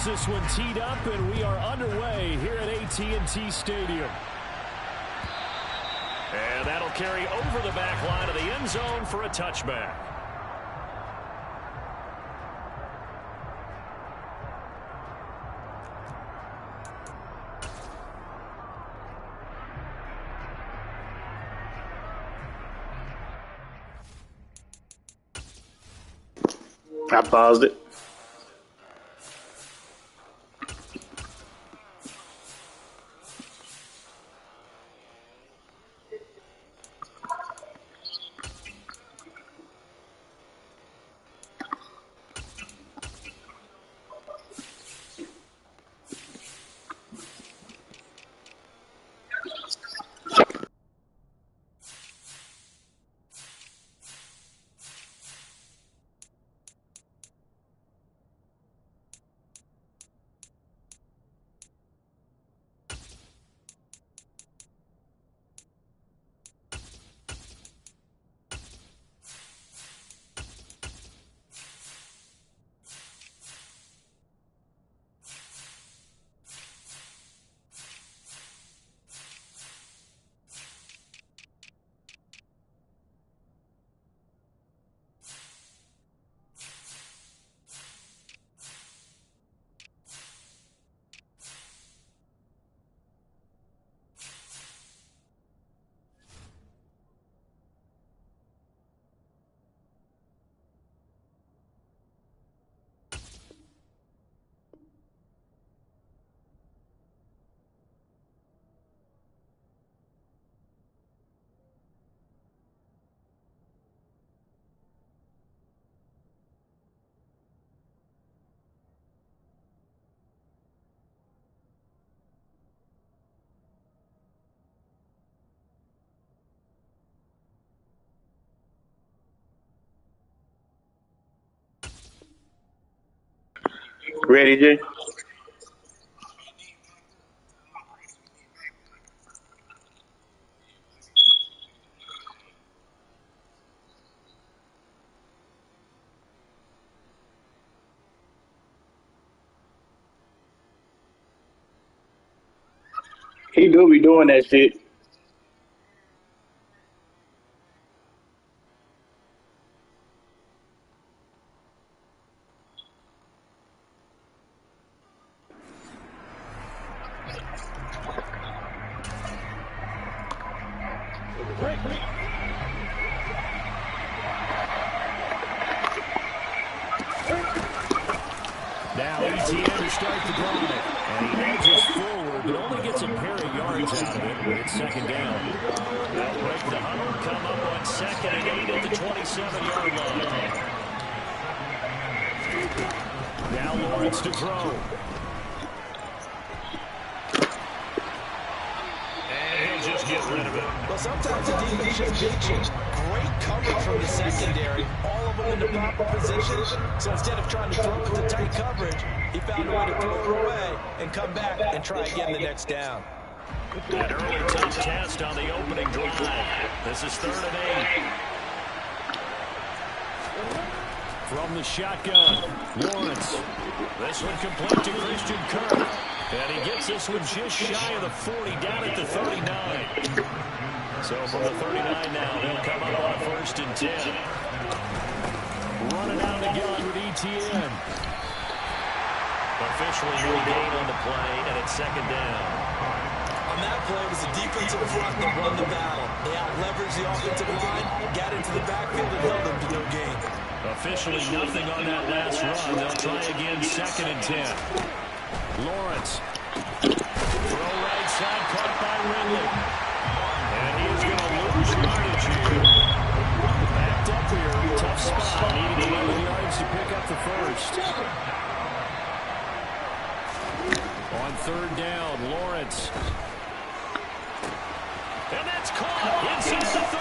has this one teed up, and we are underway here at AT&T Stadium. And that'll carry over the back line of the end zone for a touchback. I paused it. Ready, Jay? He do be doing that shit. Now ETN to start the drive. And he edges forward, but only gets a pair of yards out of it. It's second down. They'll break the huddle, come up on 2nd and 8 at the 27-yard line. Now Lawrence to throw. And he'll just get rid of it. Well, sometimes the defense just beats you. Great coverage from the secondary. All of them in the proper position. So instead of trying to throw it to tight coverage, he found a way to throw it away and come back and try again the next down. An early tough test on the opening drive. This is 3rd and 8. From the shotgun, Lawrence. This one complete to Christian Kirk. And he gets this one just shy of the 40, down at the 39. So from the 39 now, they'll come up on 1st and 10. Running out again with ETN. Officially no gain on the play, and it's 2nd down. On that play, it was the defensive front that won the battle. They out-leveraged the offensive line, got into the backfield, and held them to no gain. Officially nothing on that last run. They'll try again, 2nd and 10. Lawrence. Throw right side, caught by Ridley. And he is going to lose yardage here. Backed up here, tough spot. Needing 11 yards to pick up the first. On 3rd down, Lawrence. And that's caught inside the 30.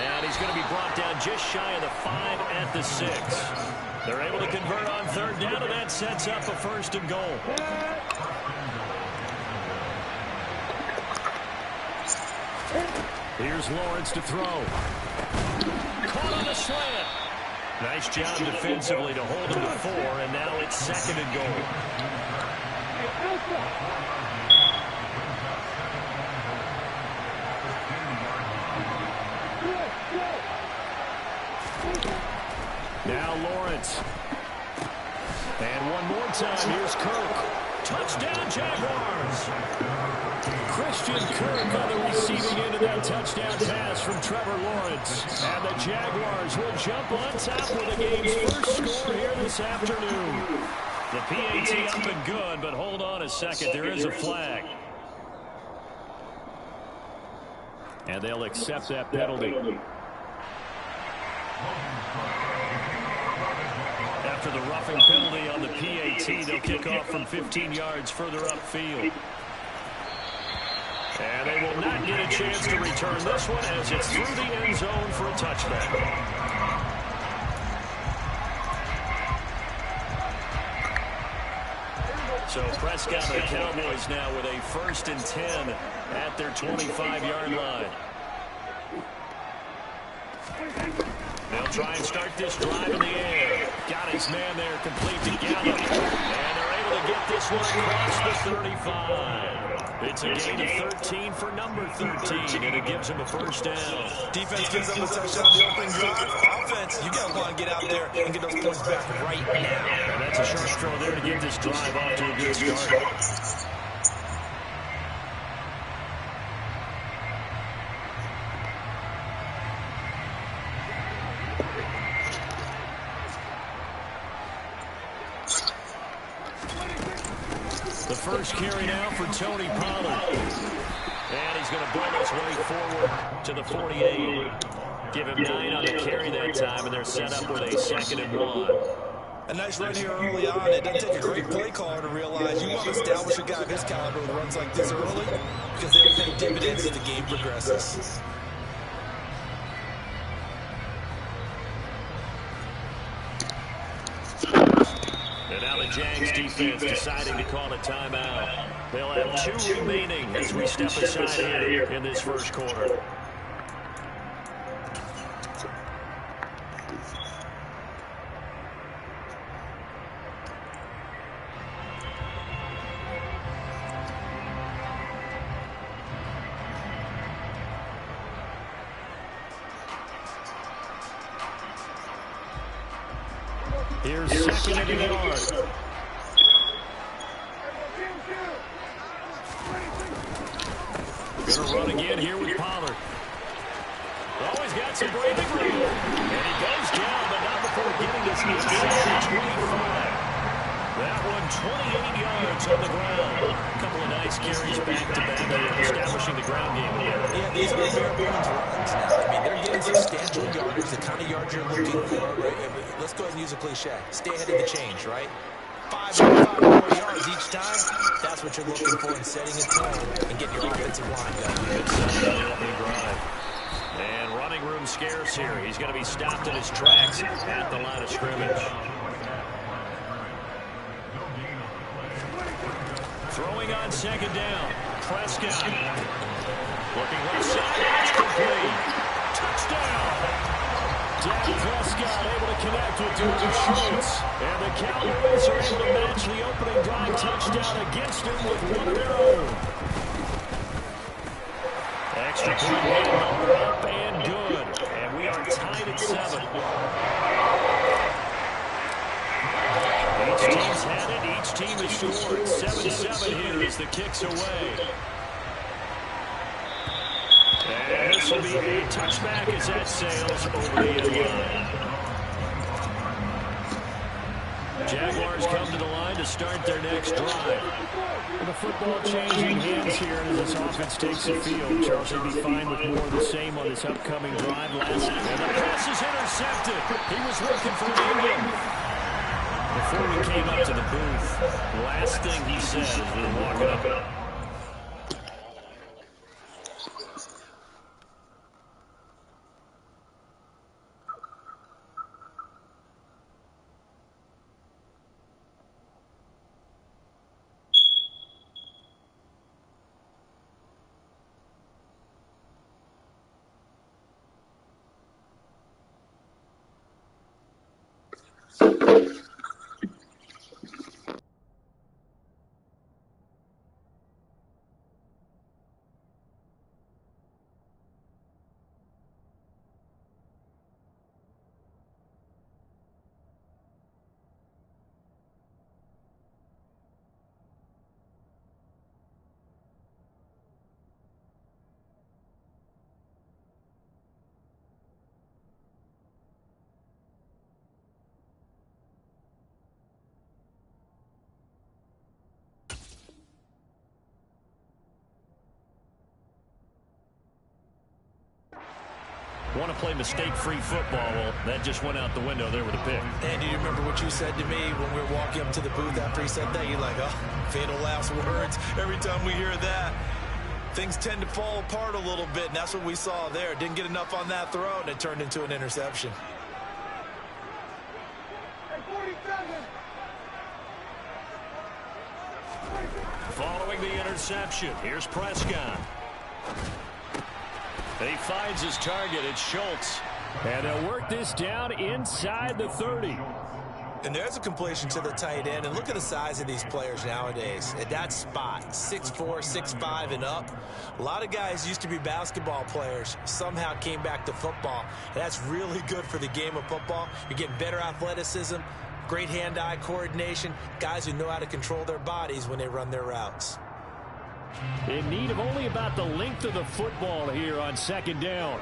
And he's going to be brought down just shy of the 5 at the 6. They're able to convert on 3rd down, and that sets up a 1st and goal. Here's Lawrence to throw. Caught on a slant. Nice job defensively to hold him to 4, and now it's 2nd and goal. Now Lawrence. And one more time, here's Kirk. Touchdown, Jaguars. Christian Kirk on the receiving end of that touchdown pass from Trevor Lawrence. And the Jaguars will jump on top with the game's first score here this afternoon. The PAT up and good, but hold on a second. There is a flag. And they'll accept that penalty. After the roughing penalty on the PAT, they'll kick off from 15 yards further upfield. And they will not get a chance to return this one as it's through the end zone for a touchback. So Prescott and the Cowboys now with a 1st and 10 at their 25-yard line. They'll try and start this drive in the air. Got his man there, complete to Gallup. And they're able to get this one across the 35. It's a gain of 13 for number 13, and it gives him a 1st down. Defense gives up a touchdown on the opening drive. Offense, you got to want to get out there and get those points back right now. And that's a sharp throw there to get this drive off to a good start. The first carry now for Tony Pollard. And he's going to burn his way forward to the 48. Give him 9 on the carry that time, and they're set up with a 2nd and 1. A nice run here early on. It doesn't take a great play caller to realize you want to establish a guy of his caliber with runs like this early because they'll pay dividends as the game progresses. And now the Jags defense deciding to call a timeout. They'll have 2 remaining as we step aside here in this first quarter. Here's 2nd and a yard. Gonna run again here with Pollard. Oh, he's got some breathing room. And he goes down, but not before getting this inside 25. That one 28 yards on the ground. A couple of nice carries back-to-back here, establishing the ground game again. Yeah, these are bare bones runs now. I mean, they're getting substantial yardage, the kind of yards you're looking for. Right? Let's go ahead and use a cliche. Stay ahead of the change, right? 5 more yards each time. That's what you're looking for in setting a tone and getting your offensive line going. Good set on the opening drive. And running room scarce here. He's going to be stopped in his tracks at the line of scrimmage. Throwing on 2nd down. Prescott. Looking left side. That's complete. Touchdown. Dak Prescott able to connect with Dalton Schultz. And the Cowboys are able to match the opening drive touchdown against him with one of their own. Extra point number up and good. And we are tied at 7. Each team's had it. Each team has scored. 7-7 here as the kick's away. And this will be a touchback as that sails over the end line. Jaguars come to the line to start their next drive. The football changing hands here as this offense takes the field. Charles will be fine with more of the same on this upcoming drive. And the pass is intercepted. He was looking for Ingram. Before we came up to the booth, the last thing he said as we were walking up. Want to play mistake-free football. Well, that just went out the window there with a pick. And do you remember what you said to me when we were walking up to the booth after he said that? You're like, oh, fatal last words. Every time we hear that, things tend to fall apart a little bit, and that's what we saw there. Didn't get enough on that throw, and it turned into an interception. Following the interception, here's Prescott. He finds his target. It's Schultz. And they'll work this down inside the 30. And there's a completion to the tight end. And look at the size of these players nowadays. At that spot, 6'4", 6'5", and up. A lot of guys used to be basketball players, somehow came back to football. And that's really good for the game of football. You're getting better athleticism, great hand-eye coordination, guys who know how to control their bodies when they run their routes. In need of only about the length of the football here on second down.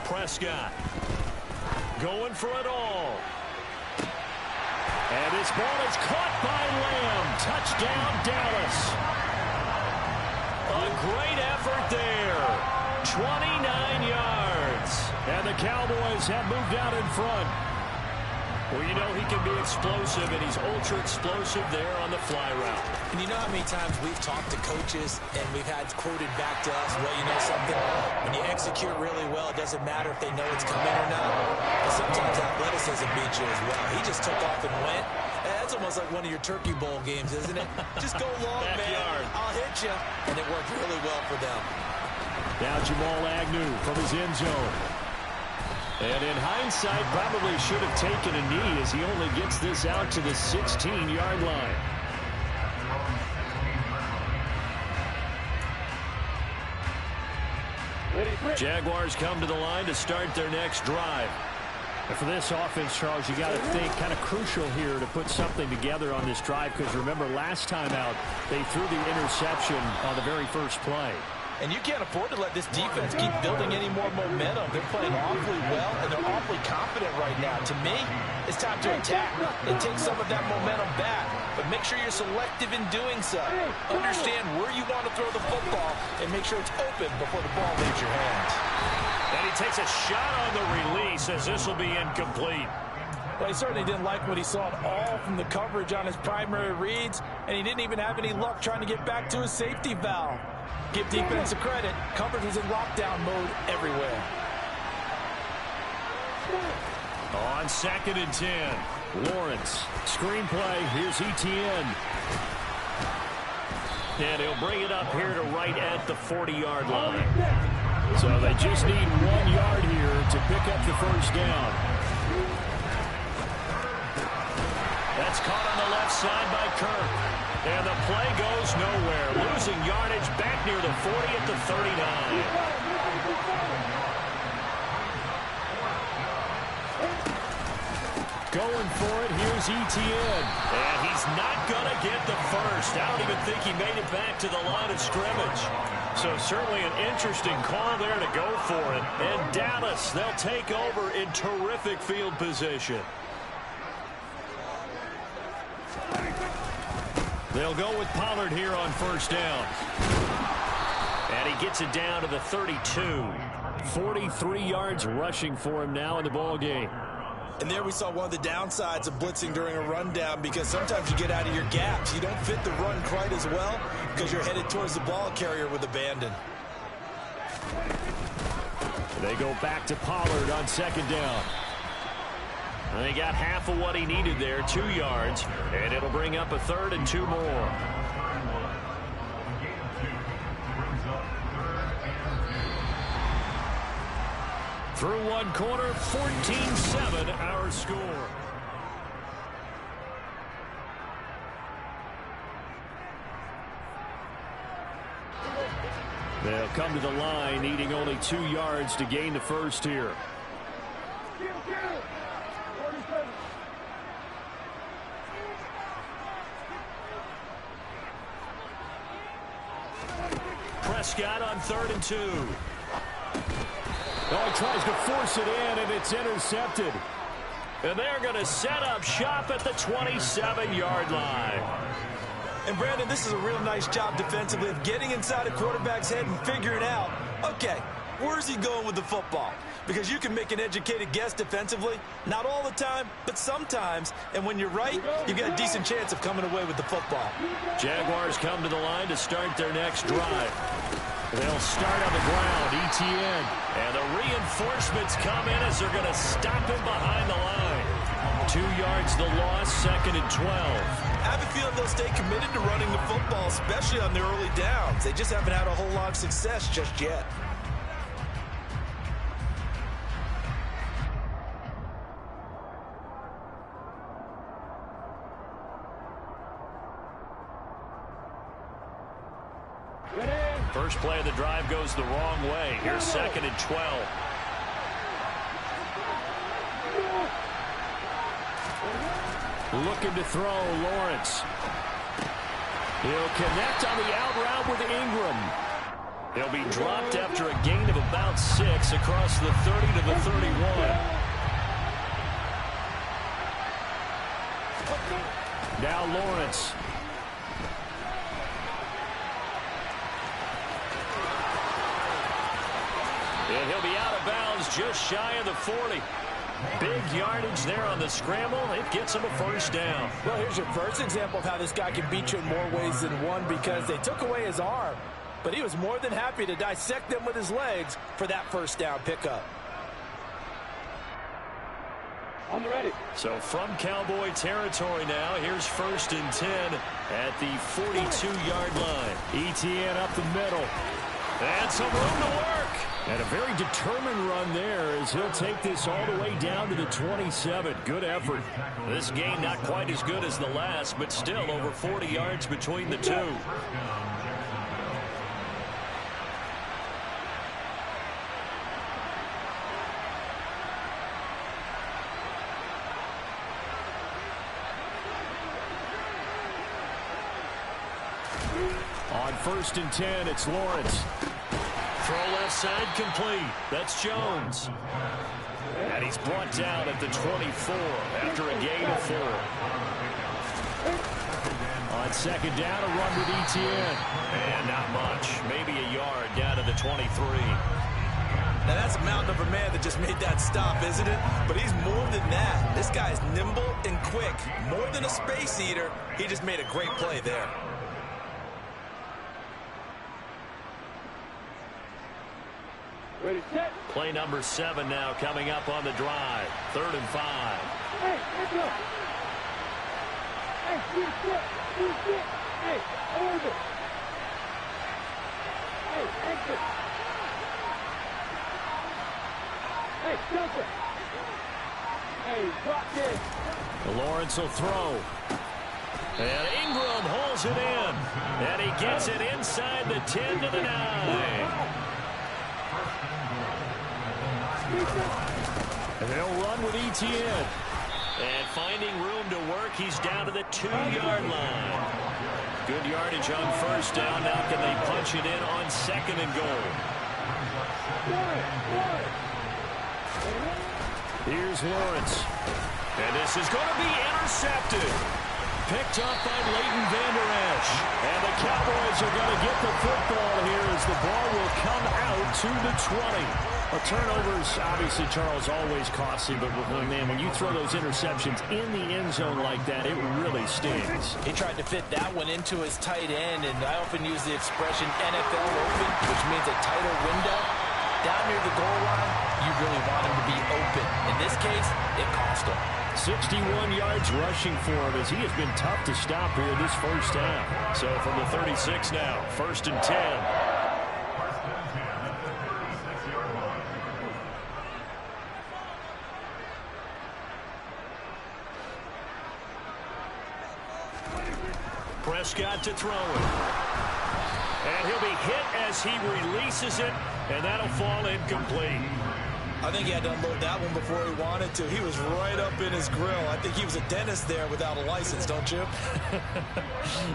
Prescott going for it all. And this ball is caught by Lamb. Touchdown, Dallas. A great effort there. 29 yards. And the Cowboys have moved out in front. Well, you know he can be explosive, and he's ultra-explosive there on the fly route. And you know how many times we've talked to coaches and we've had quoted back to us, well, you know something? When you execute really well, it doesn't matter if they know it's coming or not. But sometimes athleticism beats you as well. He just took off and went. That's almost like one of your Turkey Bowl games, isn't it? Just go long, man. I'll hit you. And it worked really well for them. Now Jamal Agnew from his end zone. And in hindsight, probably should have taken a knee as he only gets this out to the 16-yard line. Jaguars come to the line to start their next drive. And for this offense, Charles, you got to think kind of crucial here to put something together on this drive, because remember last time out they threw the interception on the very first play. And you can't afford to let this defense keep building any more momentum. They're playing awfully well, and they're awfully confident right now. To me, it's time to attack and take some of that momentum back. But make sure you're selective in doing so. Understand where you want to throw the football and make sure it's open before the ball leaves your hands. And he takes a shot on the release as this will be incomplete. Well, he certainly didn't like what he saw at all from the coverage on his primary reads, and he didn't even have any luck trying to get back to his safety valve. Give defense a credit. Coverage was in lockdown mode everywhere. On 2nd and 10, Lawrence. Screenplay, here's Etienne. And he'll bring it up here to right at the 40-yard line. So they just need 1 yard here to pick up the first down. That's caught on the left side by Kirk. And the play goes nowhere. Losing yardage back near the 40 at the 39. Going for it, here's Etienne. And he's not going to get the first. I don't even think he made it back to the line of scrimmage. So certainly an interesting call there to go for it. And Dallas, they'll take over in terrific field position. They'll go with Pollard here on first down. And he gets it down to the 32. 43 yards rushing for him now in the ball game. And there we saw one of the downsides of blitzing during a rundown, because sometimes you get out of your gaps. You don't fit the run quite as well because you're headed towards the ball carrier with abandon. They go back to Pollard on second down. And they got half of what he needed there, 2 yards, and it'll bring up a 3rd and 2 more. Through one quarter, 14-7 our score. They'll come to the line, needing only 2 yards to gain the first here. Prescott on 3rd and 2. Oh, he tries to force it in, and it's intercepted. And they're going to set up shop at the 27-yard line. And, Brandon, this is a real nice job defensively of getting inside a quarterback's head and figuring out, okay, where's he going with the football? Because you can make an educated guess defensively, not all the time, but sometimes. And when you're right, you've got a decent chance of coming away with the football. Jaguars come to the line to start their next drive. They'll start on the ground, ETN. And the reinforcements come in as they're going to stop him behind the line. 2 yards the loss, 2nd and 12. I have a feeling they'll stay committed to running the football, especially on the early downs. They just haven't had a whole lot of success just yet. First play of the drive goes the wrong way. Here's 2nd and 12. Looking to throw, Lawrence. He'll connect on the out route with Ingram. He'll be dropped after a gain of about 6 across the 30 to the 31. Now Lawrence. And he'll be out of bounds just shy of the 40. Big yardage there on the scramble. It gets him a first down. Well, here's your first example of how this guy can beat you in more ways than one, because they took away his arm, but he was more than happy to dissect them with his legs for that first down pickup. I'm ready. So from Cowboy territory now, here's 1st and 10 at the 42-yard line. ETN up the middle. And some room to work. And a very determined run there as he'll take this all the way down to the 27. Good effort. This game not quite as good as the last, but still over 40 yards between the two. On 1st and 10, it's Lawrence. Throw left side complete. That's Jones. And he's brought down at the 24 after a gain of 4. On 2nd down, a run with ETN. And not much. Maybe a yard down to the 23. Now, that's a mountain of a man that just made that stop, isn't it? But he's more than that. This guy's nimble and quick. More than a space eater. He just made a great play there. Ready, set. Play number 7 now coming up on the drive. 3rd and 5. Hey, let's go. Hey, shoot. Hey, over. Hey, exit. Hey, jump it. Hey, drop this. Lawrence will throw. And Ingram holds it in. And he gets it inside the 10 to the 9. And they'll run with ETN. And finding room to work, he's down to the 2-yard line. Good yardage on 1st down. Now can they punch it in on 2nd and goal? Here's Lawrence. And this is going to be intercepted. Picked up by Leighton Vander Esch. And the Cowboys are going to get the football here as the ball will come out to the 20. Well, turnovers, obviously, Charles, always costly, but man, when you throw those interceptions in the end zone like that, it really stings. He tried to fit that one into his tight end, and I often use the expression NFL open, which means a tighter window. Down near the goal line, you really want him to be open. In this case, it cost him. 61 yards rushing for him as he has been tough to stop here this first half. So from the 36 now, 1st and 10. Prescott to throw it. And he'll be hit as he releases it, and that'll fall incomplete. I think he had to unload that one before he wanted to. He was right up in his grill. I think he was a dentist there without a license, don't you?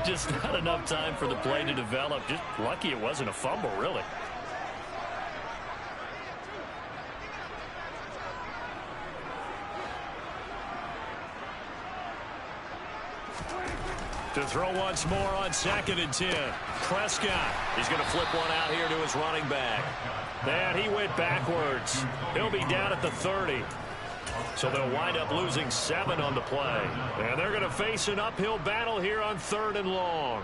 Just not enough time for the play to develop. Just lucky it wasn't a fumble, really. To throw once more on 2nd and 10. Prescott. He's going to flip one out here to his running back. And he went backwards. He'll be down at the 30. So they'll wind up losing 7 on the play. And they're going to face an uphill battle here on 3rd and long.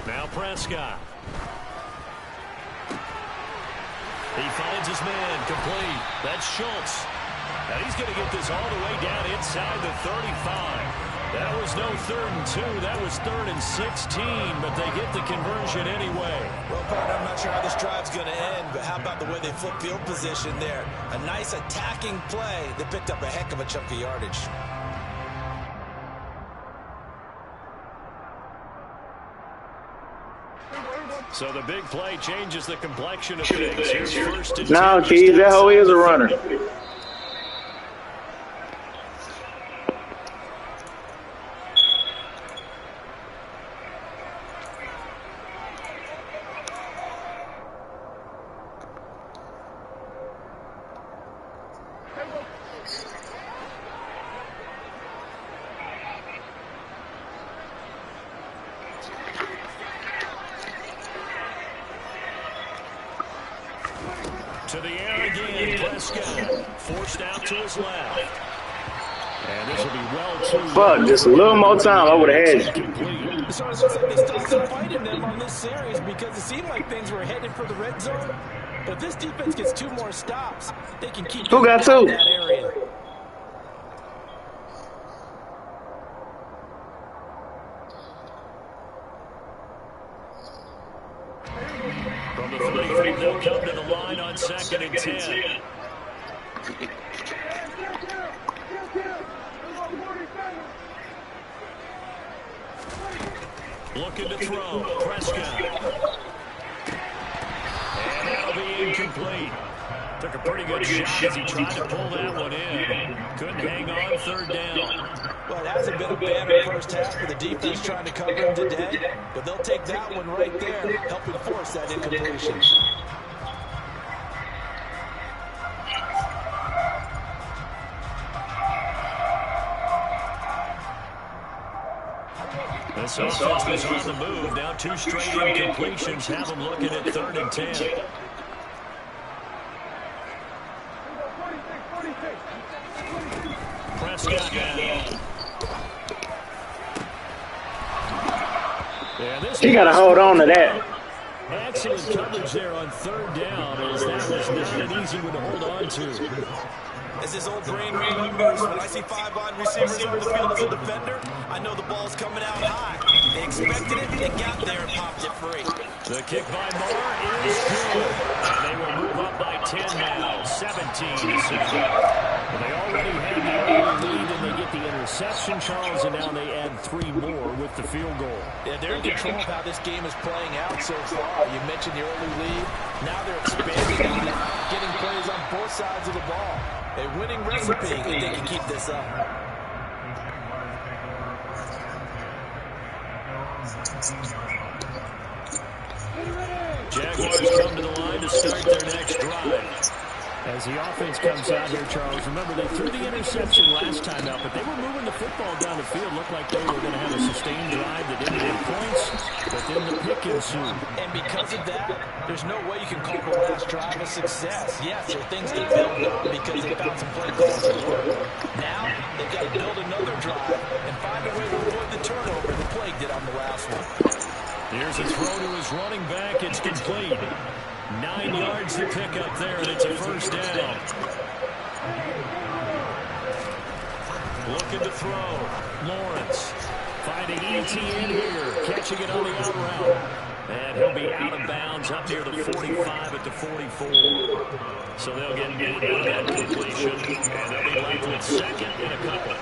Now Prescott. He finds his man, complete. That's Schultz. And he's going to get this all the way down inside the 35. That was no 3rd and 2. That was 3rd and 16, but they get the conversion anyway. Well, partner, I'm not sure how this drive's going to end, but how about the way they flip field position there? A nice attacking play. They picked up a heck of a chunk of yardage. So the big play changes the complexion of things. Here's 1st and 10. Now, Keith, that hoe is a runner. To the air again, Prescott. Forced out to his left. And this will be well too. Fuck, just a little more time, I would have had you. So it looks like they stopped some fighting them on this series because it seemed like things were headed for the red zone. But if this defense gets 2 more stops, they can keep Who got 2? that area. From the 33, they'll come to the line on 2nd and 10. Looking to throw. Prescott. And that'll be incomplete. Took a pretty good shot as he tried to pull that one in. Couldn't hang on 3rd down. Well, it hasn't been a bad first half for the defense trying to cover him today, but they'll take that one right there, helping force that incompletion. This offense was on the move. Now 2 straight incompletions have them looking at 3rd and 10. Prescott now. He got to hold on to that. Excellent coverage there on 3rd down, as that was not an easy one to hold on to. As this old brain remembers, when I see 5 wide receivers on the field as a defender, I know the ball's coming out high. They expected it, they got there and popped it free. The kick by Moore is good. And they will move up by 10 now, 17-7. They already had the early lead, and they get the interception, Charles, and now they add 3 more with the field goal. Yeah, they're in control of how this game is playing out so far. You mentioned the early lead. Now they're expanding on it, getting plays on both sides of the ball. A winning recipe if they can keep this up. Jaguars come to the line to start their next drive. As the offense comes out here, Charles, remember they threw the interception last time out, but they were moving the football down the field. Looked like they were going to have a sustained drive that didn't get points, but then the pick ensued. And because of that, there's no way you can call the last drive a success. Yes, there are things to build on because they found some play calls that work. Now, they've got to build another drive and find a way to avoid the turnover the Plague did on the last one. Here's a throw to his running back. It's complete. 9 yards to pick up there, and it's a 1st down. Looking to throw. Lawrence finding ETN here, catching it on the out route. And he'll be out of bounds up near the 45 at the 44. So they'll get 8 out of that completion, and they'll be left with 2nd and a couple.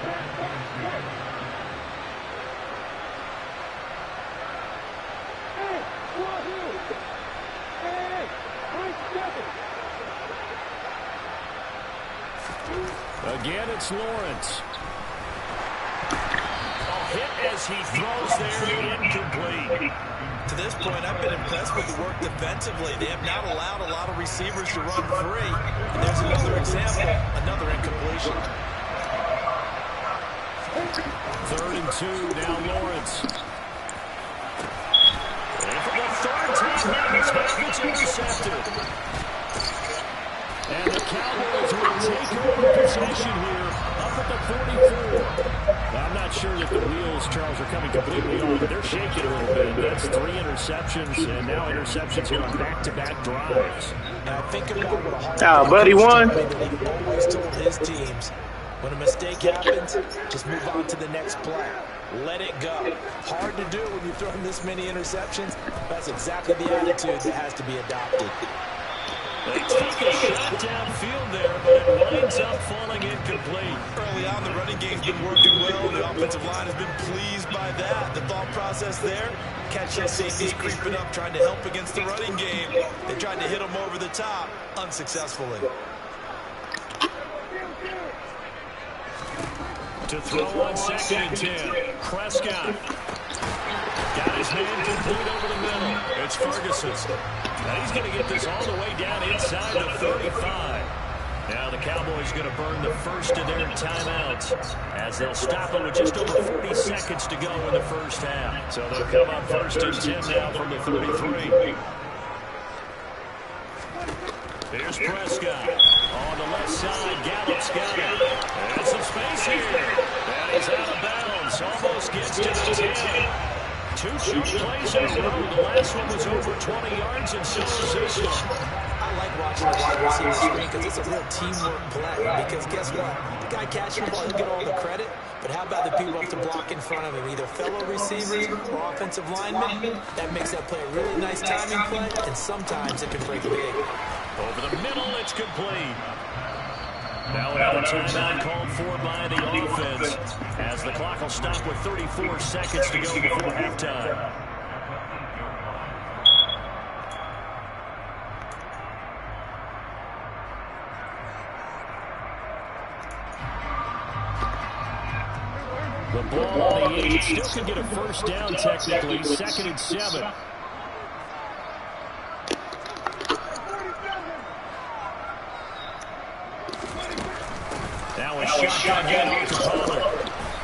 Again, it's Lawrence. Hit as he throws there, incomplete. To this point, I've been impressed with the work defensively. They have not allowed a lot of receivers to run free. And there's another example, another incompletion. 3rd and 2, now Lawrence. And for the 3rd time in this half, it's intercepted. And the Cowboys will take over possession here, up at the 44. I'm not sure that the wheels, Charles, are coming completely off, but they're shaking a little bit. That's 3 interceptions, and now interceptions here on back-to-back drives. Now, think about what a hard buddy won. He always told his teams, when a mistake happens, just move on to the next play. Let it go. Hard to do when you throw this many interceptions. That's exactly the attitude that has to be adopted. They take a shot downfield there, but it winds up falling incomplete. Early on, the running game's been working well. The offensive line has been pleased by that. The thought process there, catch those safeties creeping up, trying to help against the running game. They tried to hit them over the top, unsuccessfully. To throw on 2nd and 10, Prescott. Got his man complete over the middle. It's Ferguson. Now he's going to get this all the way down inside the 35. Now the Cowboys going to burn the first of their timeouts as they'll stop it with just over 40 seconds to go in the first half. So they'll come up 1st and 10 now from the 33. Here's Prescott. On the left side, Gallup's got it. There's some space here. And he's out of bounds. Almost gets to the 10. 2 short plays in a row. The last one was over 20 yards, and so is this one. I like watching the wide receiver screen because it's a real teamwork play. Because guess what? The guy catching the ball, he'll get all the credit. But how about the people up to block in front of him? Either fellow receivers or offensive linemen. That makes that play a really nice timing play, and sometimes it can break big. Over the middle, it's complete. Now another timeout called for by the offense as the clock will stop with 34 seconds to go before halftime. The ball on the 8 still can get a first down technically. 2nd and 7. Now a shotgun hit to Pollard.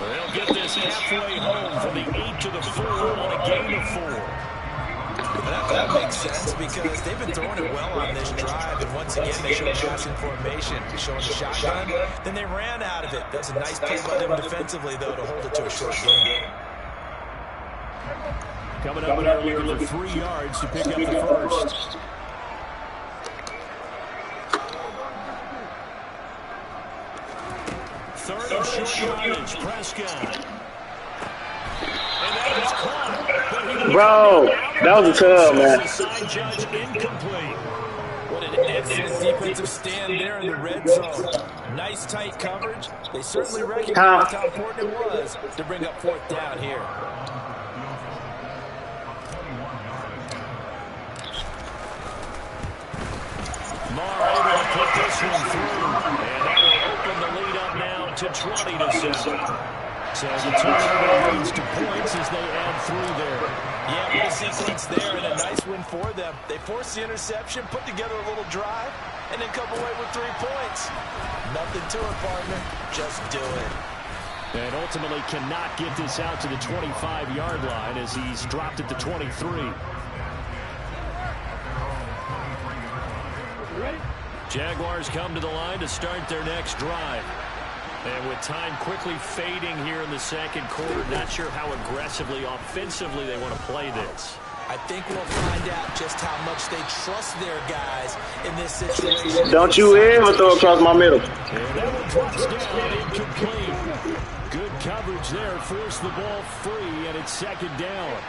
They'll get this halfway home from the 8 to the 4 on a gain of 4. That makes sense because they've been throwing it well on this drive, and once again they showed passing formation, showing the shotgun. Then they ran out of it. That's a nice play by them defensively, though, to hold it to a short game. Coming up here looking for 3 yards to pick up the first. Third and short yardage, Prescott. And that is caught. Bro, that was a tub, man. Side judge incomplete. What an excellent defensive stand there in the red zone. Nice tight coverage. They certainly recognized how important it was to bring up 4th down here. Marr able to put this one through. And that will open the lead up now to 20-7. So the turnover leads to points as they add 3 there. Yeah, what a sequence there, and a nice win for them. They forced the interception, put together a little drive, and then come away with 3 points. Nothing to it, partner. Just do it. And ultimately cannot get this out to the 25-yard line as he's dropped at the 23. Jaguars come to the line to start their next drive. And with time quickly fading here in the second quarter, not sure how aggressively, offensively they want to play this. I think we'll find out just how much they trust their guys in this situation. Don't you ever throw across my middle. And that one drops down, incomplete. Good coverage there, forced the ball free, and it's 2nd down.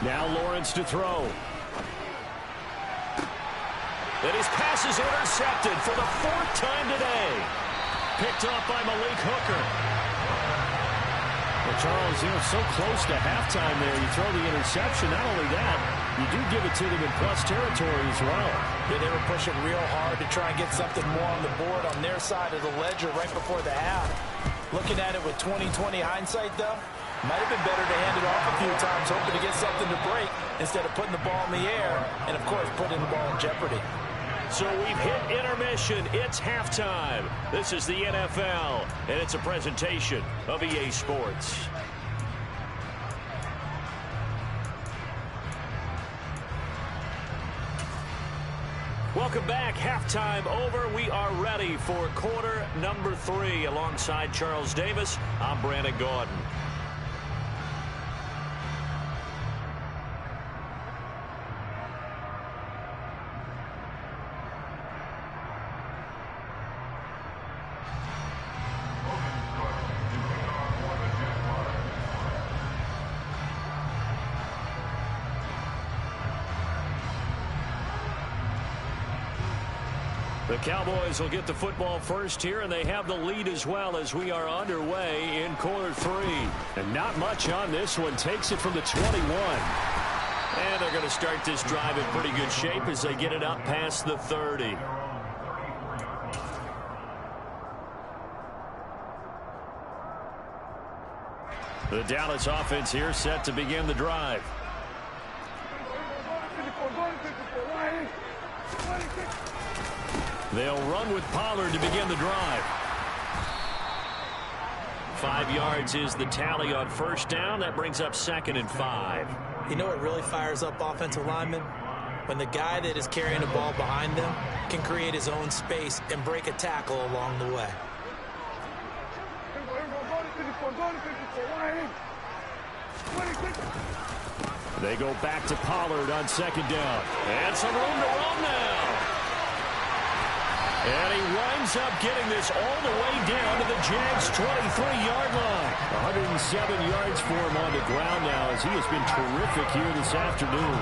Now Lawrence to throw. And his pass is intercepted for the 4th time today. Picked off by Malik Hooker. Well, Charles, so close to halftime there. You throw the interception. Not only that, you do give it to them in plus territory as well. Yeah, they were pushing real hard to try and get something more on the board on their side of the ledger right before the half. Looking at it with 20/20 hindsight, though, might have been better to hand it off a few times, hoping to get something to break instead of putting the ball in the air and, of course, putting the ball in jeopardy. So we've hit intermission. It's halftime. This is the NFL, and it's a presentation of EA Sports. Welcome back. Halftime over. We are ready for quarter number 3. Alongside Charles Davis, I'm Brandon Gaudin. The Cowboys will get the football first here, and they have the lead as well as we are underway in quarter 3. And not much on this one. Takes it from the 21. And they're going to start this drive in pretty good shape as they get it up past the 30. The Dallas offense here set to begin the drive. They'll run with Pollard to begin the drive. 5 yards is the tally on first down. That brings up 2nd and 5. You know what really fires up offensive linemen? When the guy that is carrying the ball behind them can create his own space and break a tackle along the way. They go back to Pollard on 2nd down. And some room to run now. And he winds up getting this all the way down to the Jags' 23-yard line. 107 yards for him on the ground now as he has been terrific here this afternoon.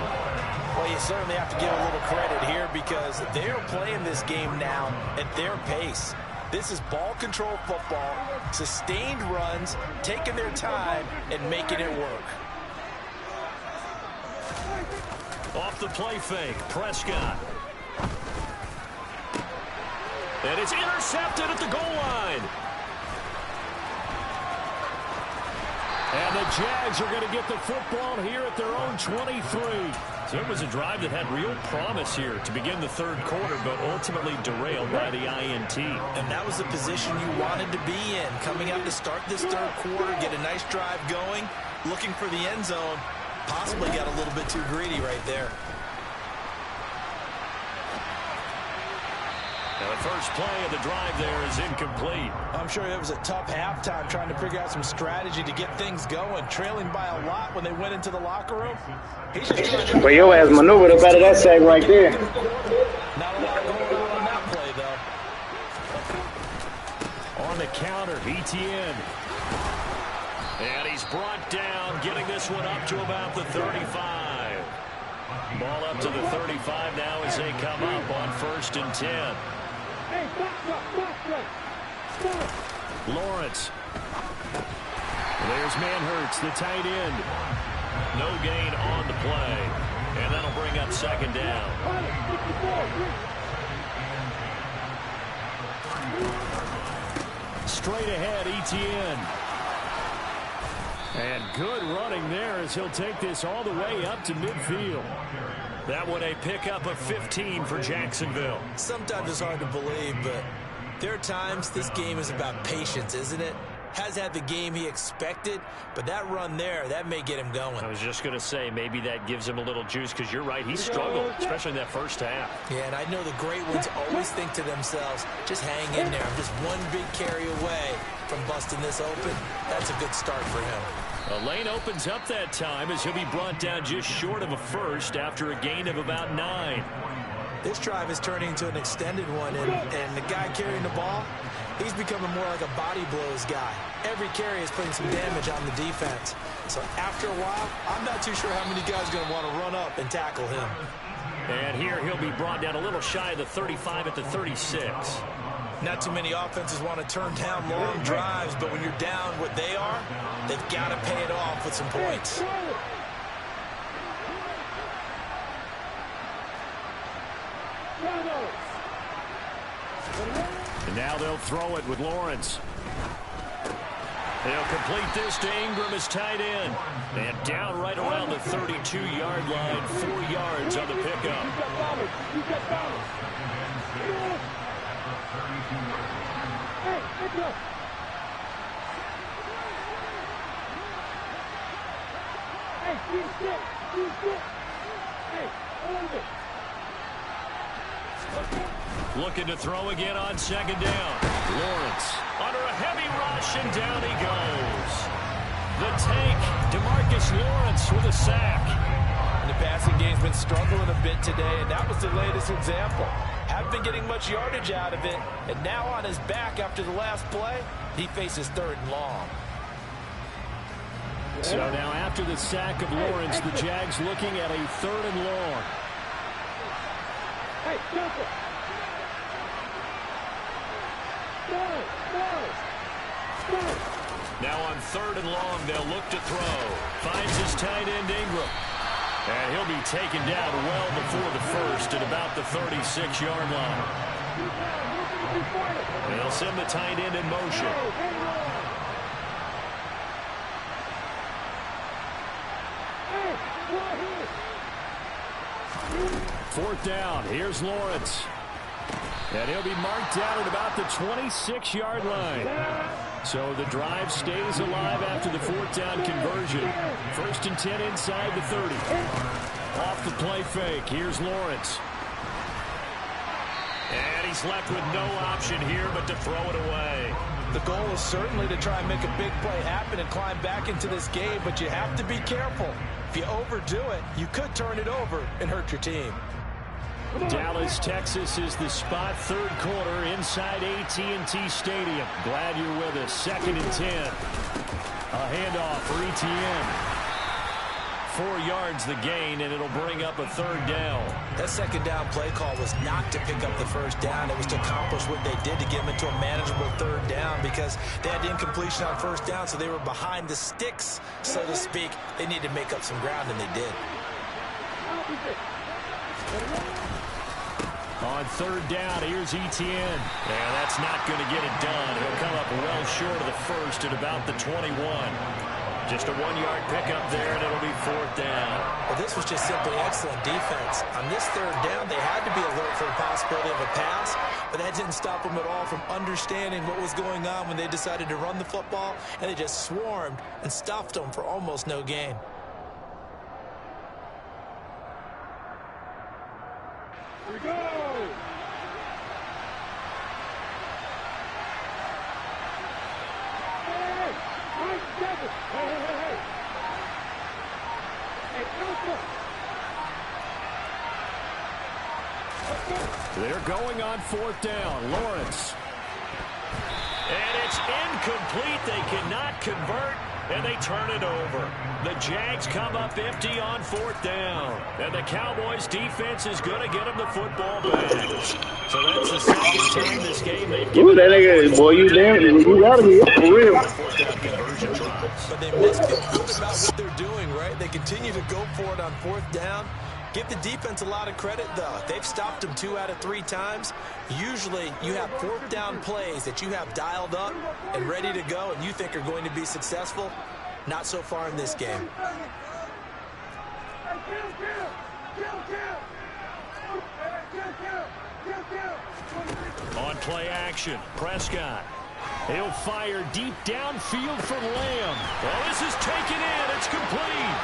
Well, you certainly have to give a little credit here because they're playing this game now at their pace. This is ball control football, sustained runs, taking their time, and making it work. Off the play fake, Prescott. And it's intercepted at the goal line. And the Jags are going to get the football here at their own 23. So it was a drive that had real promise here to begin the 3rd quarter, but ultimately derailed by the INT. And that was the position you wanted to be in, coming out to start this 3rd quarter, get a nice drive going, looking for the end zone. Possibly got a little bit too greedy right there. Now the first play of the drive there is incomplete. I'm sure it was a tough halftime trying to figure out some strategy to get things going, trailing by a lot when they went into the locker room. He's just trying to... But your ass maneuvered up out of that sack right there. Not a lot going on that play, though. On the counter, ETN. And he's brought down, getting this one up to about the 35. Ball up to the 35 now as they come up on 1st and 10. Lawrence. There's Manhurts, the tight end. No gain on the play. And that'll bring up 2nd down. Straight ahead, ETN. And good running there as he'll take this all the way up to midfield. That one a pickup of 15 for Jacksonville. Sometimes it's hard to believe, but there are times this game is about patience, isn't it? Has had the game he expected, but that run there, that may get him going. I was just going to say, maybe that gives him a little juice because you're right, he struggled, especially in that first half. Yeah, and I know the great ones always think to themselves, just hang in there. I'm just one big carry away from busting this open. That's a good start for him. A lane opens up that time as he'll be brought down just short of a first after a gain of about 9. This drive is turning into an extended one, and the guy carrying the ball, he's becoming more like a body blows guy. Every carry is putting some damage on the defense. So after a while, I'm not too sure how many guys are going to want to run up and tackle him. And here he'll be brought down a little shy of the 35 at the 36. Not too many offenses want to turn down long drives, but when you're down what they are, they've got to pay it off with some points. And now they'll throw it with Lawrence. They'll complete this to Ingram as tight end. And down right around the 32-yard line, 4 yards on the pickup. Looking to throw again on second down. Lawrence under a heavy rush, and down he goes. The tank, DeMarcus Lawrence with a sack. And the passing game's been struggling a bit today, and that was the latest example. Haven't been getting much yardage out of it, and now on his back after the last play, he faces 3rd and long. So now after the sack of Lawrence, the Jags looking at a 3rd and long. Hey, jump it. Now on 3rd and long, they'll look to throw. Finds his tight end Ingram. And he'll be taken down well before the first at about the 36-yard line. They'll send the tight end in motion. 4th down. Here's Lawrence. And he'll be marked down at about the 26-yard line. So the drive stays alive after the 4th down conversion. 1st and 10 inside the 30. Off the play fake. Here's Lawrence. And he's left with no option here but to throw it away. The goal is certainly to try and make a big play happen and climb back into this game, but you have to be careful. If you overdo it, you could turn it over and hurt your team. Dallas, Texas is the spot, 3rd quarter inside AT&T Stadium. Glad you're with us. 2nd and 10. A handoff for ETN. 4 yards the gain, and it'll bring up a 3rd down. That 2nd down play call was not to pick up the 1st down. It was to accomplish what they did to get them into a manageable 3rd down because they had incompletion on 1st down, so they were behind the sticks, so to speak. They needed to make up some ground, and they did. On 3rd down, here's ETN. Yeah, that's not going to get it done. He'll come up well short of the first at about the 21. Just a 1-yard pickup there, and it'll be 4th down. Well, this was just simply excellent defense. On this 3rd down, they had to be alert for the possibility of a pass, but that didn't stop them at all from understanding what was going on when they decided to run the football, and they just swarmed and stuffed them for almost no gain. Here we go! They're going on 4th down. Lawrence. And it's incomplete. They cannot convert, and they turn it over. The Jags come up empty on 4th down. And the Cowboys defense is going to get them the football back. So that's the 2nd time this game they've given. Ooh, that nigga, boy, you damn, you gotta be up for real. But they must feel good about what they're doing, right? They continue to go for it on 4th down. Give the defense a lot of credit, though. They've stopped them 2 out of 3 times. Usually, you have 4th down plays that you have dialed up and ready to go and you think are going to be successful. Not so far in this game. On play action, Prescott. He'll fire deep downfield for Lamb. Well, this is taken in. It's complete.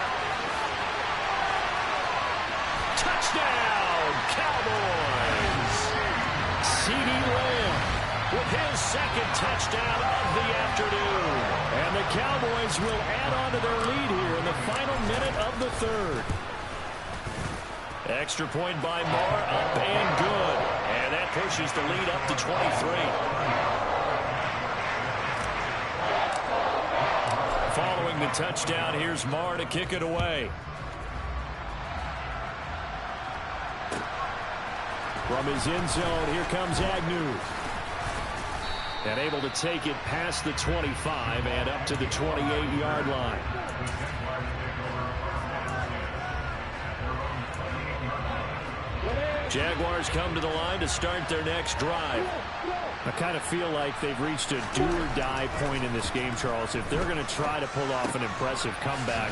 Touchdown, Cowboys! CeeDee Lamb with his 2nd touchdown of the afternoon. And the Cowboys will add on to their lead here in the final minute of the 3rd. Extra point by Marr, up and good. And that pushes the lead up to 23. Following the touchdown, here's Marr to kick it away. From his end zone, here comes Agnew. And able to take it past the 25 and up to the 28-yard line. Jaguars come to the line to start their next drive. I kind of feel like they've reached a do-or-die point in this game, Charles. If they're going to try to pull off an impressive comeback,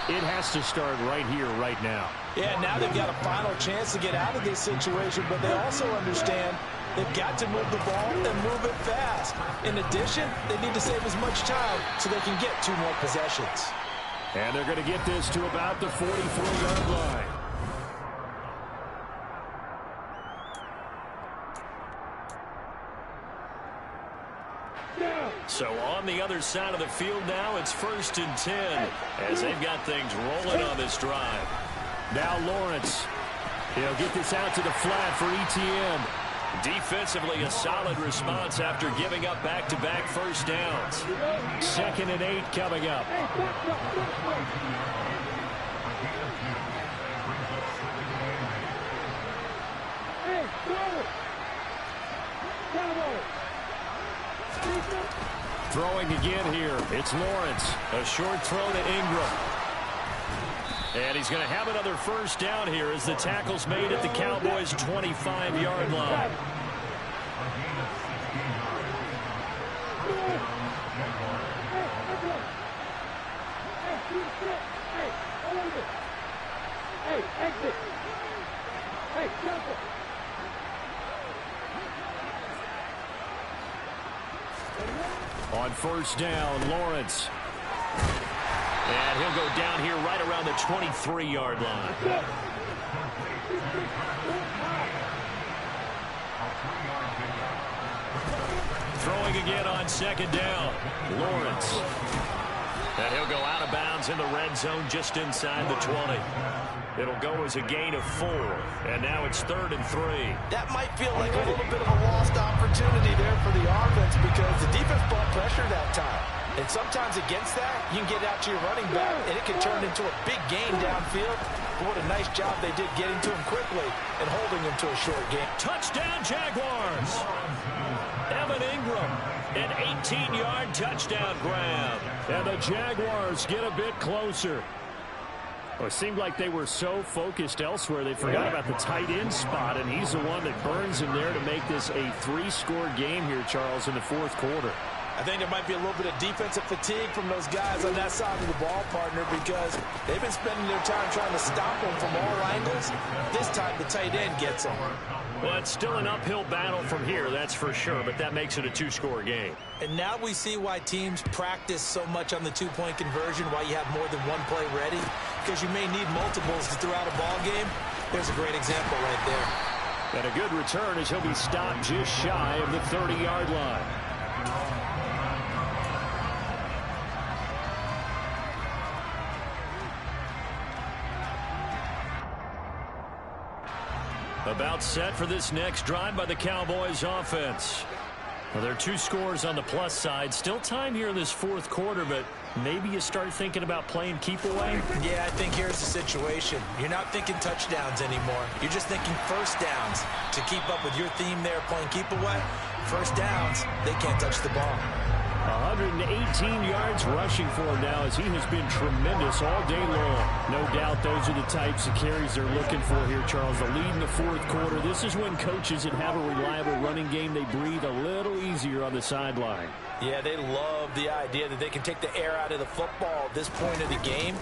it has to start right here, right now. Yeah, now they've got a final chance to get out of this situation, but they also understand they've got to move the ball and move it fast. In addition, they need to save as much time so they can get 2 more possessions. And they're going to get this to about the 44-yard line. So on the other side of the field now, it's 1st and 10 as they've got things rolling on this drive. Now Lawrence. He'll get this out to the flat for ETN. Defensively, a solid response after giving up back-to-back first downs. 2nd and 8 coming up. Throwing again here. It's Lawrence. A short throw to Ingram. And he's going to have another first down here as the tackle's made at the Cowboys' 25-yard line. On first down, Lawrence. And he'll go down here right around the 23-yard line. Throwing again on 2nd down, Lawrence. And he'll go out of bounds in the red zone just inside the 20. It'll go as a gain of 4. And now it's 3rd and 3. That might feel like a little bit of a lost opportunity there for the offense because the defense brought pressure that time. And sometimes against that, you can get out to your running back, and it can turn into a big gain downfield. But what a nice job they did getting to him quickly and holding him to a short gain. Touchdown, Jaguars! Evan Ingram, an 18-yard touchdown grab. And the Jaguars get a bit closer. Well, it seemed like they were so focused elsewhere, they forgot about the tight end spot, and he's the one that burns him there to make this a 3-score game here, Charles, in the 4th quarter. I think there might be a little bit of defensive fatigue from those guys on that side of the ball, partner, because they've been spending their time trying to stop them from all angles. This time, the tight end gets them. Well, it's still an uphill battle from here, that's for sure, but that makes it a 2-score game. And now we see why teams practice so much on the 2-point conversion, why you have more than one play ready, because you may need multiples to throw out a ball game. There's a great example right there. And a good return as he'll be stopped just shy of the 30-yard line. About set for this next drive by the Cowboys offense. Well, there are 2 scores on the plus side. Still time here in this 4th quarter, but maybe you start thinking about playing keep away? Yeah, I think here's the situation. You're not thinking touchdowns anymore. You're just thinking first downs. To keep up with your theme there, playing keep away, first downs, they can't touch the ball. 118 yards rushing for him now as he has been tremendous all day long. No doubt those are the types of carries they're looking for here, Charles. The lead in the 4th quarter. This is when coaches that have a reliable running game, they breathe a little easier on the sideline. Yeah, they love the idea that they can take the air out of the football at this point of the game.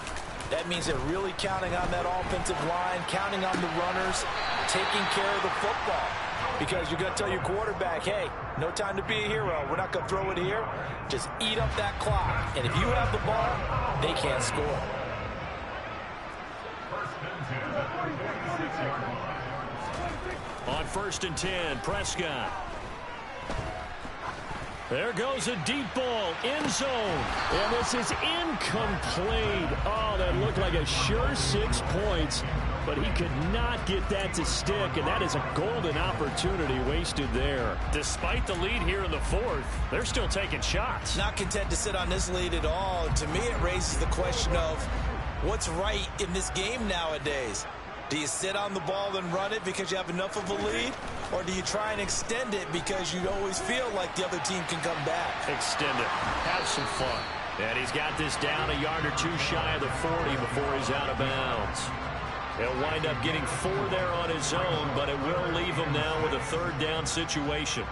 That means they're really counting on that offensive line, counting on the runners, taking care of the football. Because you're going to tell your quarterback, hey, no time to be a hero. We're not going to throw it here. Just eat up that clock. And if you have the ball, they can't score. On 1st and 10, Prescott. There goes a deep ball, end zone. And this is incomplete. Oh, that looked like a sure 6 points. But he could not get that to stick, and that is a golden opportunity wasted there. Despite the lead here in the 4th, they're still taking shots. Not content to sit on this lead at all. To me, it raises the question of what's right in this game nowadays. Do you sit on the ball and run it because you have enough of a lead? Or do you try and extend it because you always feel like the other team can come back? Extend it. Have some fun. And he's got this down a yard or two shy of the 40 before he's out of bounds. He'll wind up getting 4 there on his own, but it will leave him now with a third down situation.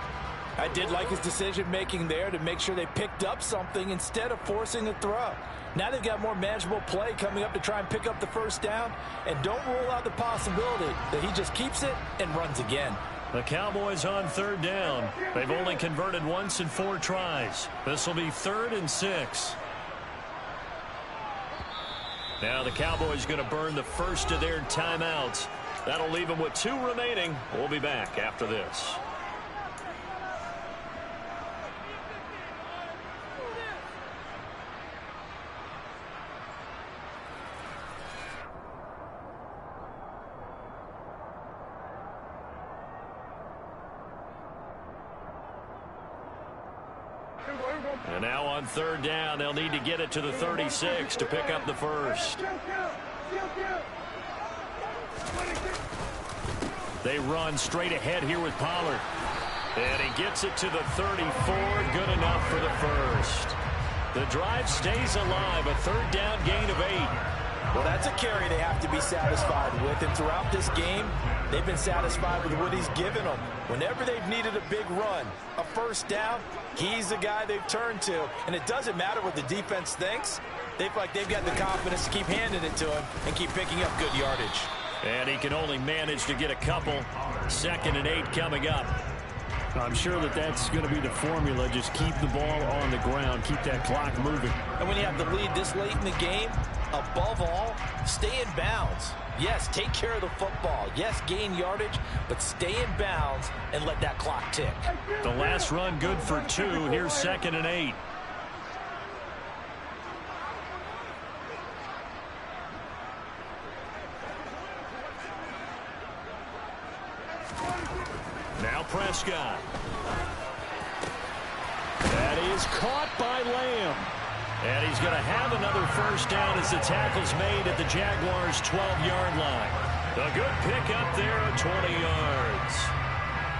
I did like his decision-making there to make sure they picked up something instead of forcing a throw. Now they've got more manageable play coming up to try and pick up the first down, and don't rule out the possibility that he just keeps it and runs again. The Cowboys on third down. They've only converted once in 4 tries. This will be 3rd and 6. Now the Cowboys going to burn the first of their timeouts. That'll leave them with 2 remaining. We'll be back after this. And now on third down, they'll need to get it to the 36 to pick up the first. They run straight ahead here with Pollard. And he gets it to the 34, good enough for the first. The drive stays alive, a third down gain of 8. Well, that's a carry they have to be satisfied with, and throughout this game, they've been satisfied with what he's given them. Whenever they've needed a big run, a first down, he's the guy they've turned to. And it doesn't matter what the defense thinks. They feel like they've got the confidence to keep handing it to him and keep picking up good yardage. And he can only manage to get a couple. 2nd and 8 coming up. I'm sure that that's going to be the formula. Just keep the ball on the ground. Keep that clock moving. And when you have the lead this late in the game, above all, stay in bounds. Yes, take care of the football. Yes, gain yardage, but stay in bounds and let that clock tick. The last run good for 2. Here's 2nd and 8. Now Prescott. That is caught by Lamb. And he's going to have another first down as the tackle's made at the Jaguars' 12-yard line. A good pickup there at 20 yards.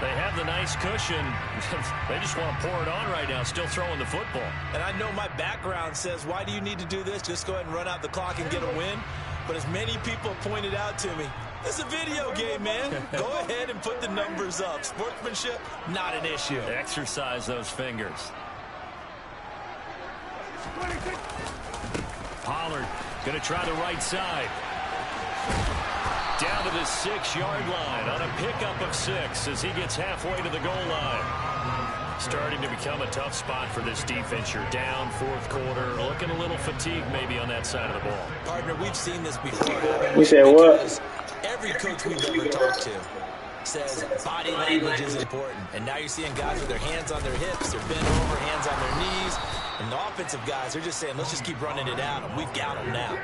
They have the nice cushion. They just want to pour it on right now, still throwing the football. And I know my background says, why do you need to do this? Just go ahead and run out the clock and get a win. But as many people pointed out to me, it's a video game, man. Go ahead and put the numbers up. Sportsmanship, not an issue. Exercise those fingers. Pollard going to try the right side. Down to the 6-yard line on a pickup of 6 as he gets halfway to the goal line. Starting to become a tough spot for this defense. You're down 4th quarter. Looking a little fatigued maybe on that side of the ball. Partner, we've seen this before. We said what? Every coach we've ever talked to says body language is important. And now you're seeing guys with their hands on their hips, they're bent over, hands on their knees. And the offensive guys are just saying, let's just keep running it at them. We've got them now.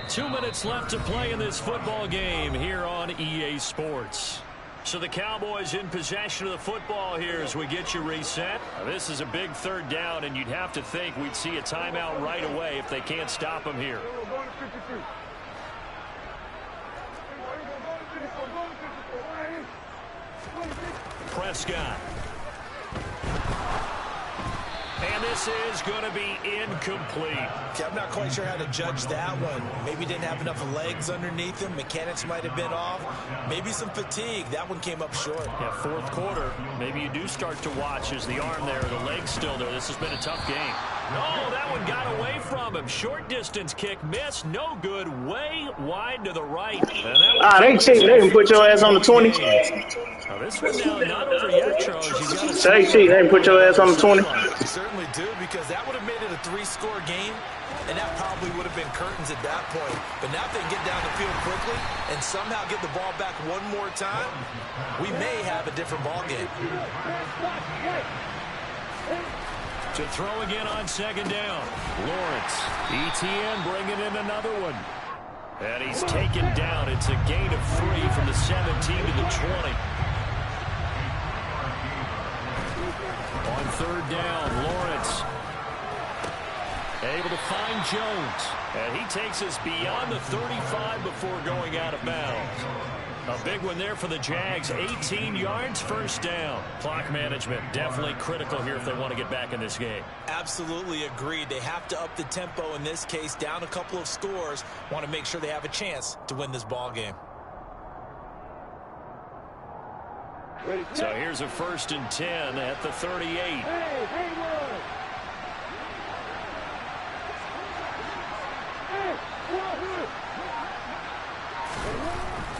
2 minutes left to play in this football game here on EA Sports. So the Cowboys in possession of the football here as we get you reset. This is a big third down, and you'd have to think we'd see a timeout right away if they can't stop them here. Prescott. And this is going to be incomplete. Okay, I'm not quite sure how to judge that one. Maybe didn't have enough legs underneath him. Mechanics might have been off. Maybe some fatigue. That one came up short. Yeah, 4th quarter. Maybe you do start to watch as the arm there, the leg's still there. This has been a tough game. No, that one got away from him. Short distance kick missed. No good. Way wide to the right. They cheat. They can put your ass on the 20. Now this one now not over yet, Charles. They cheat. They can put your ass on the 20. You certainly do, because that would have made it a 3-score game, and that probably would have been curtains at that point. But now if they get down the field quickly and somehow get the ball back one more time, we may have a different ball game. To throw again on 2nd down. Lawrence. ETN bringing in another one. And he's taken down. It's a gain of 3 from the 17 to the 20. On 3rd down, Lawrence. Able to find Jones. And he takes us beyond the 35 before going out of bounds. A big one there for the Jags. 18 yards, first down. Clock management definitely critical here if they want to get back in this game. Absolutely agreed. They have to up the tempo in this case, down a couple of scores. Want to make sure they have a chance to win this ball game. So here's a 1st and 10 at the 38.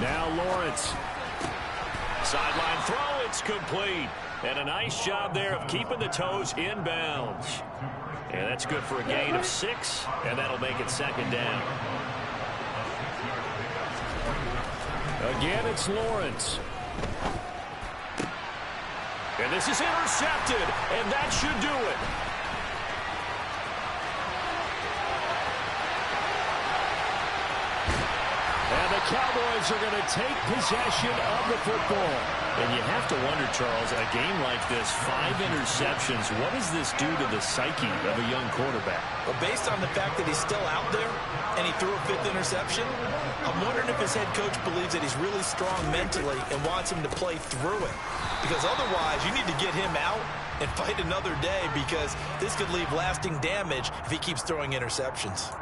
Now Lawrence. Sideline throw, it's complete. And a nice job there of keeping the toes in bounds. And that's good for a gain of 6, and that'll make it 2nd down. Again, it's Lawrence. And this is intercepted, and that should do it. And the Cowboys are going to take possession of the football. And you have to wonder, Charles, a game like this, 5 interceptions, what does this do to the psyche of a young quarterback? Well, based on the fact that he's still out there and he threw a 5th interception, I'm wondering if his head coach believes that he's really strong mentally and wants him to play through it. Because otherwise, you need to get him out and fight another day, because this could leave lasting damage if he keeps throwing interceptions.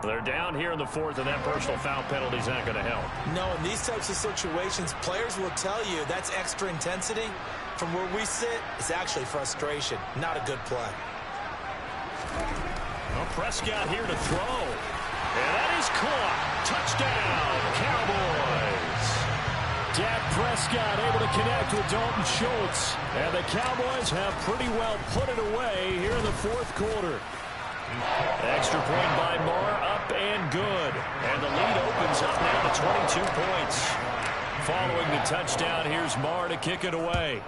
They're down here in the 4th, and that personal foul penalty is not going to help. No, in these types of situations, players will tell you that's extra intensity. From where we sit, it's actually frustration, not a good play. Well, Prescott here to throw. And that is caught. Touchdown, Cowboys. Dak Prescott able to connect with Dalton Schultz. And the Cowboys have pretty well put it away here in the 4th quarter. Extra point by Marr, up and good. And the lead opens up now to 22 points. Following the touchdown, here's Marr to kick it away.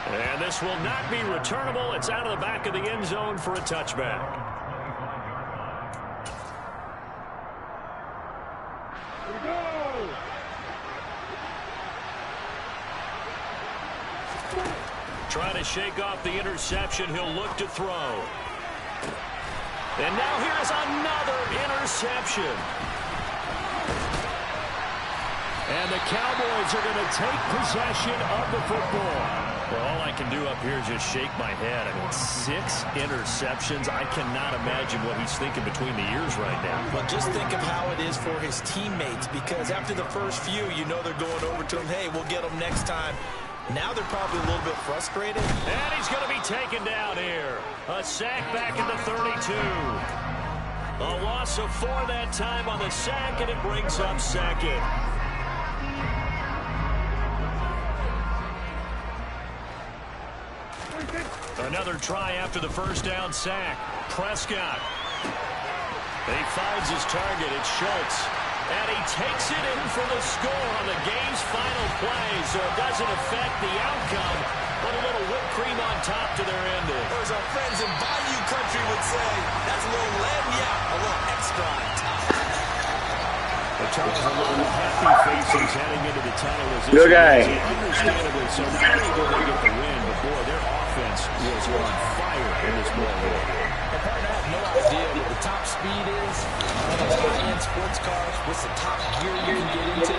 And this will not be returnable. It's out of the back of the end zone for a touchback. Here we go! Trying to shake off the interception. He'll look to throw. And now here is another interception. And the Cowboys are going to take possession of the football. Well, all I can do up here is just shake my head. I mean, 6 interceptions. I cannot imagine what he's thinking between the ears right now. Well, just think of how it is for his teammates, because after the first few, you know they're going over to him, hey, we'll get them next time. Now they're probably a little bit frustrated. And he's going to be taken down here. A sack back at the 32. A loss of 4 that time on the sack, and it brings up 2nd. Another try after the first down sack. Prescott. And he finds his target. It's Schultz. And he takes it in for the score on the game's final play, so it doesn't affect the outcome, but a little whipped cream on top to their ending. Or as our friends in Bayou Country would say, that's a little lagniappe, a little extra on top. The Charles a little happy faces heading into the tunnel as this good game. Understandably, so not only did they get the win, but boy, their offense was on fire in this ball game. I have no idea what the top speed is on those high-end sports cars. What's the top gear you can get into?